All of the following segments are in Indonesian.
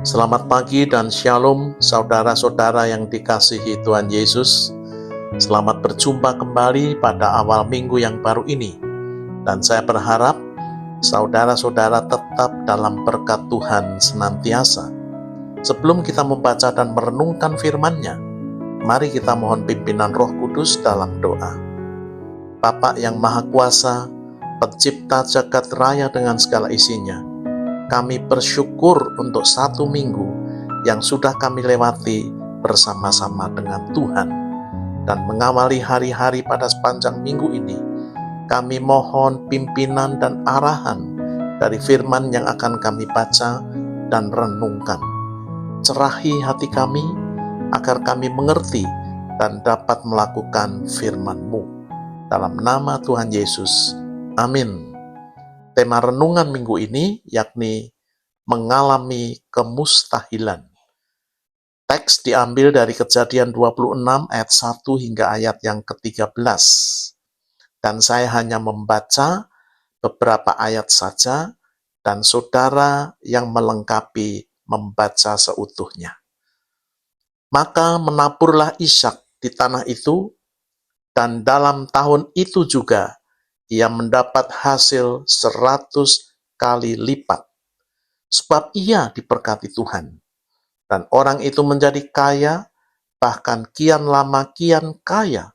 Selamat pagi dan shalom saudara-saudara yang dikasihi Tuhan Yesus. Selamat berjumpa kembali pada awal minggu yang baru ini. Dan saya berharap saudara-saudara tetap dalam berkat Tuhan senantiasa. Sebelum kita membaca dan merenungkan firman-Nya, mari kita mohon pimpinan Roh Kudus dalam doa. Bapa yang Maha Kuasa, Pencipta jagat raya dengan segala isinya, kami bersyukur untuk satu minggu yang sudah kami lewati bersama-sama dengan Tuhan. Dan mengawali hari-hari pada sepanjang minggu ini, kami mohon pimpinan dan arahan dari firman yang akan kami baca dan renungkan. Cerahi hati kami agar kami mengerti dan dapat melakukan firman-Mu. Dalam nama Tuhan Yesus, amin. Tema renungan minggu ini yakni mengalami kemustahilan. Teks diambil dari Kejadian 26 ayat 1 hingga ayat yang ke-13. Dan saya hanya membaca beberapa ayat saja dan saudara yang melengkapi membaca seutuhnya. Maka menaburlah Ishak di tanah itu, dan dalam tahun itu juga ia mendapat hasil 100 kali lipat, sebab ia diberkati Tuhan. Dan orang itu menjadi kaya, bahkan kian lama kian kaya,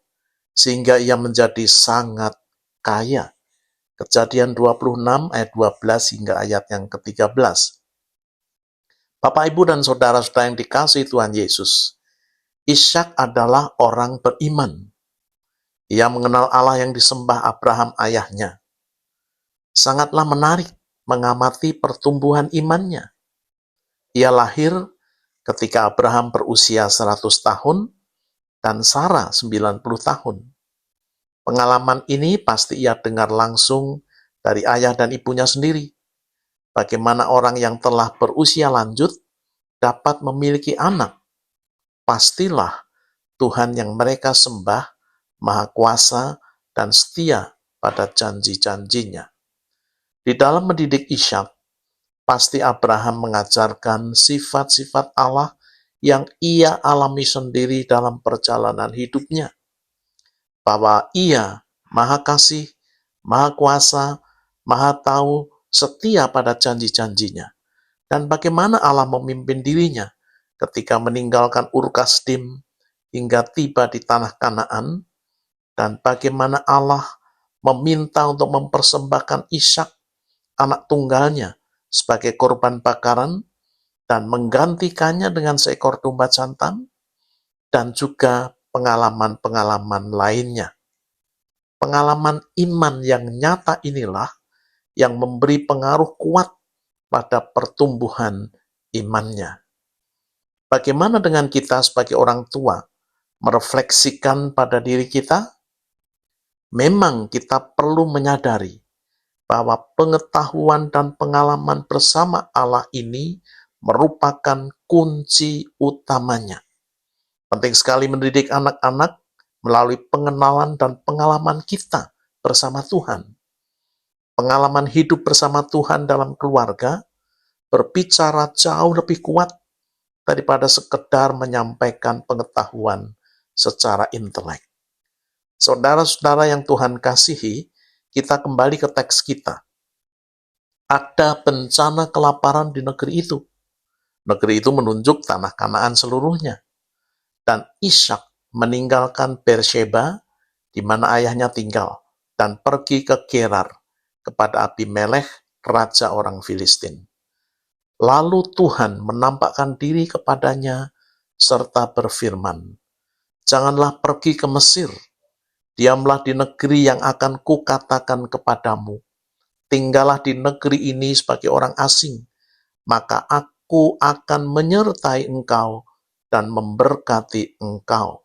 sehingga ia menjadi sangat kaya. Kejadian 26 ayat 12 hingga ayat yang ke-13. Bapak, Ibu, dan saudara-saudara yang dikasihi Tuhan Yesus, Ishak adalah orang beriman. Ia mengenal Allah yang disembah Abraham ayahnya. Sangatlah menarik mengamati pertumbuhan imannya. Ia lahir ketika Abraham berusia 100 tahun dan Sarah 90 tahun. Pengalaman ini pasti ia dengar langsung dari ayah dan ibunya sendiri. Bagaimana orang yang telah berusia lanjut dapat memiliki anak. Pastilah Tuhan yang mereka sembah Maha Kuasa dan setia pada janji-janjinya. Di dalam mendidik Ishak, pasti Abraham mengajarkan sifat-sifat Allah yang ia alami sendiri dalam perjalanan hidupnya. Bahwa ia Maha Kasih, Maha Kuasa, Maha Tahu, setia pada janji-janjinya. Dan bagaimana Allah memimpin dirinya ketika meninggalkan Ur Kasdim hingga tiba di tanah Kanaan, dan bagaimana Allah meminta untuk mempersembahkan Ishak, anak tunggalnya, sebagai korban bakaran, dan menggantikannya dengan seekor domba jantan, dan juga pengalaman-pengalaman lainnya. Pengalaman iman yang nyata inilah yang memberi pengaruh kuat pada pertumbuhan imannya. Bagaimana dengan kita sebagai orang tua merefleksikan pada diri kita? Memang kita perlu menyadari bahwa pengetahuan dan pengalaman bersama Allah ini merupakan kunci utamanya. Penting sekali mendidik anak-anak melalui pengenalan dan pengalaman kita bersama Tuhan. Pengalaman hidup bersama Tuhan dalam keluarga berbicara jauh lebih kuat daripada sekedar menyampaikan pengetahuan secara intelek. Saudara-saudara yang Tuhan kasihi, kita kembali ke teks kita. Ada bencana kelaparan di negeri itu. Negeri itu menunjuk tanah Kanaan seluruhnya. Dan Ishak meninggalkan Beersheba, di mana ayahnya tinggal, dan pergi ke Gerar, kepada Abimelech, raja orang Filistin. Lalu Tuhan menampakkan diri kepadanya, serta berfirman, "Janganlah pergi ke Mesir, diamlah di negeri yang akan kukatakan kepadamu. Tinggallah di negeri ini sebagai orang asing, maka aku akan menyertai engkau dan memberkati engkau."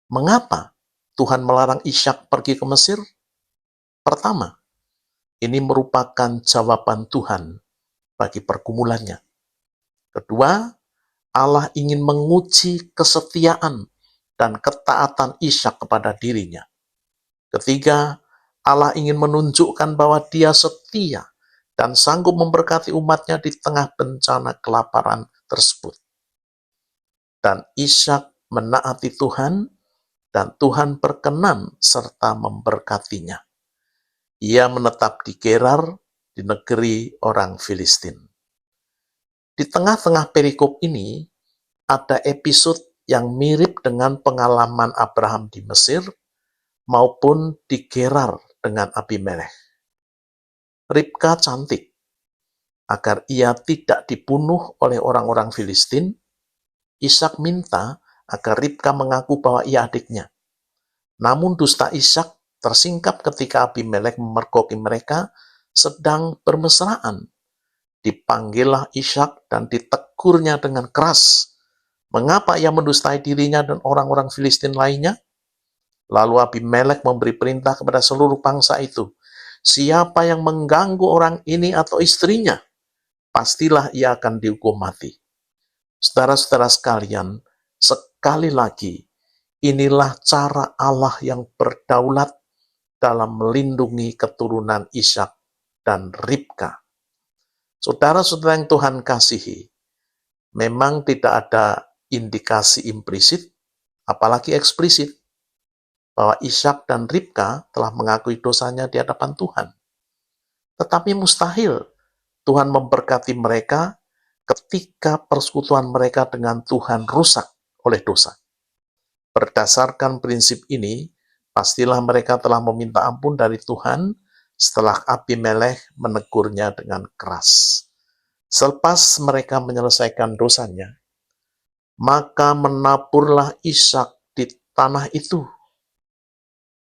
Mengapa Tuhan melarang Ishak pergi ke Mesir? Pertama, ini merupakan jawaban Tuhan bagi pergumulannya. Kedua, Allah ingin menguji kesetiaan dan ketaatan Ishak kepada dirinya. Ketiga, Allah ingin menunjukkan bahwa Dia setia dan sanggup memberkati umatnya di tengah bencana kelaparan tersebut. Dan Ishak menaati Tuhan, dan Tuhan berkenan serta memberkatinya. Ia menetap di Gerar, di negeri orang Filistin. Di tengah-tengah perikop ini, ada episode yang mirip dengan pengalaman Abraham di Mesir maupun di Gerar dengan Abimelekh. Ribka cantik. Agar ia tidak dibunuh oleh orang-orang Filistin, Ishak minta agar Ribka mengaku bahwa ia adiknya. Namun dusta Ishak tersingkap ketika Abimelekh memergoki mereka sedang bermesraan. Dipanggillah Ishak dan ditegurnya dengan keras. Mengapa ia mendustai dirinya dan orang-orang Filistin lainnya? Lalu Abimelekh memberi perintah kepada seluruh bangsa itu, siapa yang mengganggu orang ini atau istrinya, pastilah ia akan dihukum mati. Saudara-saudara sekalian, sekali lagi, inilah cara Allah yang berdaulat dalam melindungi keturunan Ishak dan Ribka. Saudara-saudara yang Tuhan kasihi, memang tidak ada indikasi implisit, apalagi eksplisit, bahwa Ishak dan Ribka telah mengakui dosanya di hadapan Tuhan. Tetapi mustahil Tuhan memberkati mereka ketika persekutuan mereka dengan Tuhan rusak oleh dosa. Berdasarkan prinsip ini, pastilah mereka telah meminta ampun dari Tuhan setelah Abimelekh menegurnya dengan keras. Selepas mereka menyelesaikan dosanya, maka menaburlah Ishak di tanah itu.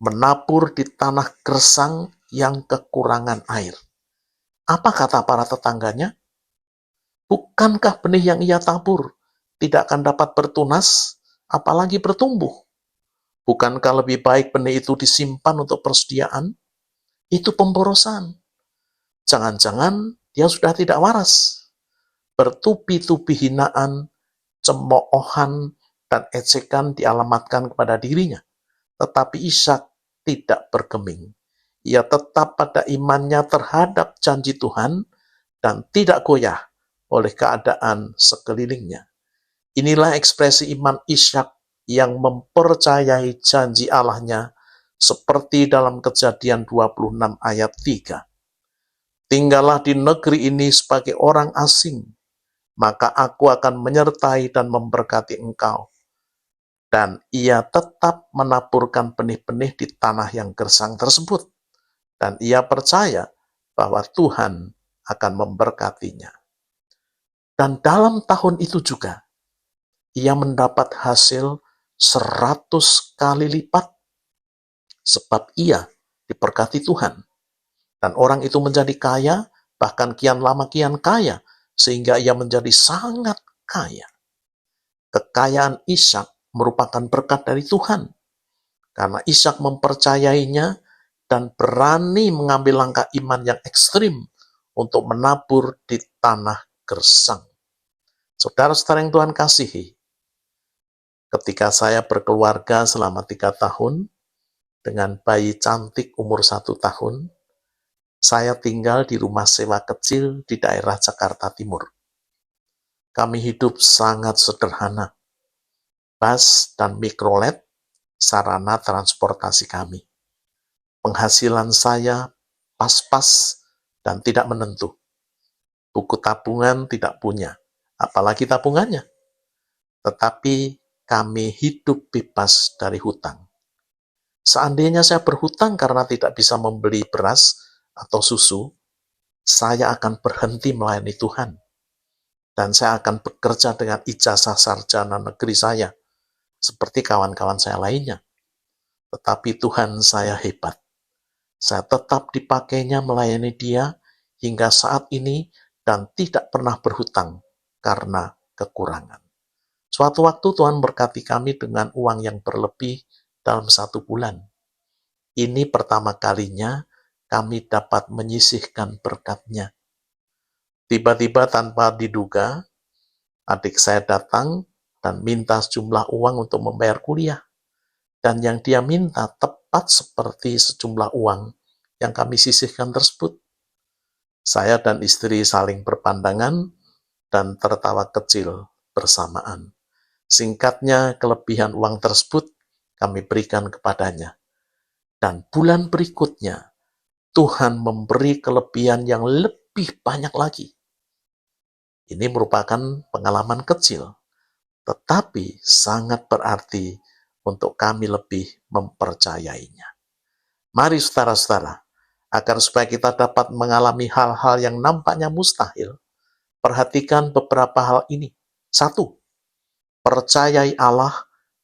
Menabur di tanah gersang yang kekurangan air. Apa kata para tetangganya? Bukankah benih yang ia tabur tidak akan dapat bertunas, apalagi bertumbuh? Bukankah lebih baik benih itu disimpan untuk persediaan? Itu pemborosan. Jangan-jangan dia sudah tidak waras. Bertubi-tubi hinaan, cemoohan, dan ejekan dialamatkan kepada dirinya. Tetapi Ishak tidak bergeming. Ia tetap pada imannya terhadap janji Tuhan dan tidak goyah oleh keadaan sekelilingnya. Inilah ekspresi iman Ishak yang mempercayai janji Allahnya seperti dalam Kejadian 26 ayat 3. Tinggallah di negeri ini sebagai orang asing, maka aku akan menyertai dan memberkati engkau. Dan ia tetap menaburkan benih-benih di tanah yang gersang tersebut. Dan ia percaya bahwa Tuhan akan memberkatinya. Dan dalam tahun itu juga, ia mendapat hasil 100 kali lipat. Sebab ia diberkati Tuhan. Dan orang itu menjadi kaya, bahkan kian lama kian kaya, sehingga ia menjadi sangat kaya. Kekayaan Ishak merupakan berkat dari Tuhan. Karena Ishak mempercayainya dan berani mengambil langkah iman yang ekstrim untuk menabur di tanah gersang. Saudara-saudara yang Tuhan kasihi, ketika saya berkeluarga selama 3 tahun, dengan bayi cantik umur 1 tahun, saya tinggal di rumah sewa kecil di daerah Jakarta Timur. Kami hidup sangat sederhana. Bus dan mikrolet sarana transportasi kami. Penghasilan saya pas-pas dan tidak menentu. Buku tabungan tidak punya, apalagi tabungannya. Tetapi kami hidup bebas dari hutang. Seandainya saya berhutang karena tidak bisa membeli beras atau susu, saya akan berhenti melayani Tuhan. Dan saya akan bekerja dengan ijazah sarjana negeri saya, seperti kawan-kawan saya lainnya. Tetapi Tuhan saya hebat. Saya tetap dipakainya melayani Dia hingga saat ini dan tidak pernah berhutang karena kekurangan. Suatu waktu Tuhan berkati kami dengan uang yang berlebih dalam 1 bulan. Ini pertama kalinya kami dapat menyisihkan berkat-Nya. Tiba-tiba tanpa diduga, adik saya datang dan minta sejumlah uang untuk membayar kuliah. Dan yang dia minta tepat seperti sejumlah uang yang kami sisihkan tersebut. Saya dan istri saling berpandangan dan tertawa kecil bersamaan. Singkatnya, kelebihan uang tersebut kami berikan kepadanya. Dan bulan berikutnya, Tuhan memberi kelebihan yang lebih banyak lagi. Ini merupakan pengalaman kecil, tetapi sangat berarti untuk kami lebih mempercayainya. Mari saudara-saudara, agar supaya kita dapat mengalami hal-hal yang nampaknya mustahil, perhatikan beberapa hal ini. 1. Percayai Allah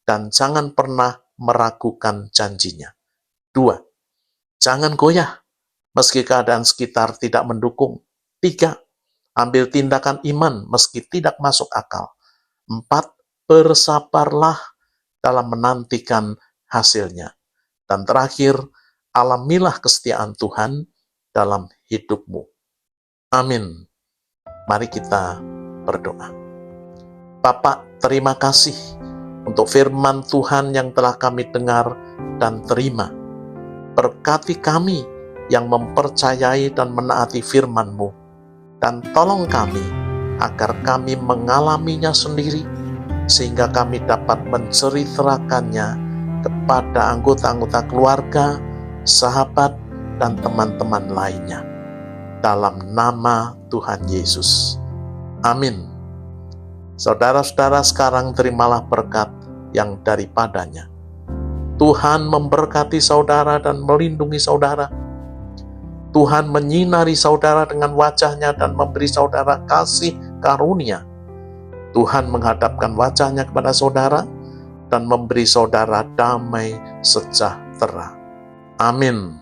dan jangan pernah meragukan janjinya. 2. Jangan goyah meski keadaan sekitar tidak mendukung. 3. Ambil tindakan iman meski tidak masuk akal. 4. Bersabarlah dalam menantikan hasilnya. Dan terakhir, alamilah kesetiaan Tuhan dalam hidupmu. Amin. Mari kita berdoa. Bapa, terima kasih untuk firman Tuhan yang telah kami dengar dan terima. Berkati kami yang mempercayai dan menaati firman-Mu, dan tolong kami agar kami mengalaminya sendiri, sehingga kami dapat menceritakannya kepada anggota-anggota keluarga, sahabat, dan teman-teman lainnya. Dalam nama Tuhan Yesus. Amin. Saudara-saudara, sekarang terimalah berkat yang daripadanya. Tuhan memberkati saudara dan melindungi saudara. Tuhan menyinari saudara dengan wajah-Nya dan memberi saudara kasih karunia. Tuhan menghadapkan wajah-Nya kepada saudara dan memberi saudara damai sejahtera. Amin.